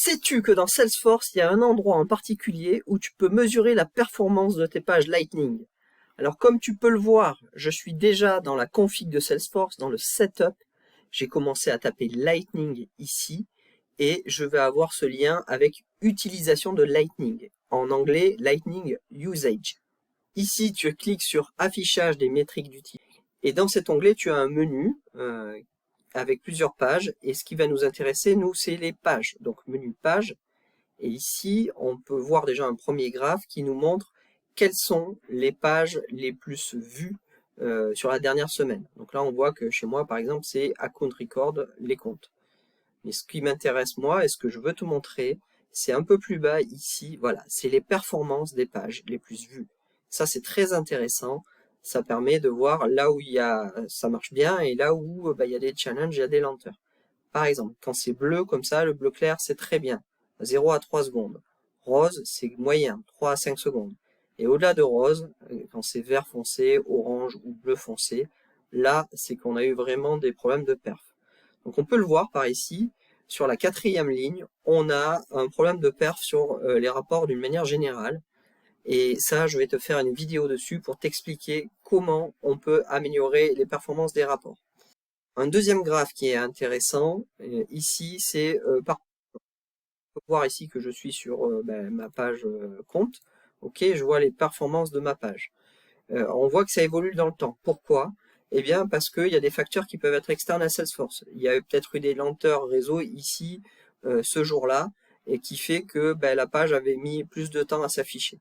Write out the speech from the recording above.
Sais-tu que dans Salesforce, il y a un endroit en particulier où tu peux mesurer la performance de tes pages Lightning? Alors comme tu peux le voir, je suis déjà dans la config de Salesforce, dans le setup. J'ai commencé à taper Lightning ici et je vais avoir ce lien avec utilisation de Lightning. En anglais, Lightning Usage. Ici, tu cliques sur affichage des métriques d'utilisation et dans cet onglet, tu as un menu avec plusieurs pages, et ce qui va nous intéresser, nous, c'est les pages. Donc, menu page, et ici, on peut voir déjà un premier graphe qui nous montre quelles sont les pages les plus vues sur la dernière semaine. Donc là, on voit que chez moi, par exemple, c'est Account Record, les comptes. Mais ce qui m'intéresse, moi, et ce que je veux te montrer, c'est un peu plus bas ici, voilà, c'est les performances des pages les plus vues. Ça, c'est très intéressant. Ça permet de voir là où ça marche bien et là où il y a des challenges, il y a des lenteurs. Par exemple, quand c'est bleu comme ça, le bleu clair, c'est très bien. 0 à 3 secondes. Rose, c'est moyen, 3 à 5 secondes. Et au-delà de rose, quand c'est vert foncé, orange ou bleu foncé, là, c'est qu'on a eu vraiment des problèmes de perf. Donc on peut le voir par ici, sur la 4e ligne, on a un problème de perf sur les rapports d'une manière générale. Et ça, je vais te faire une vidéo dessus pour t'expliquer comment on peut améliorer les performances des rapports. Un deuxième graphe qui est intéressant, ici, c'est par... On peut voir ici que je suis sur ma page compte. Ok, je vois les performances de ma page. On voit que ça évolue dans le temps. Pourquoi? Eh bien, parce qu'il y a des facteurs qui peuvent être externes à Salesforce. Il y a peut-être eu des lenteurs réseau ici, ce jour-là, et qui fait que la page avait mis plus de temps à s'afficher.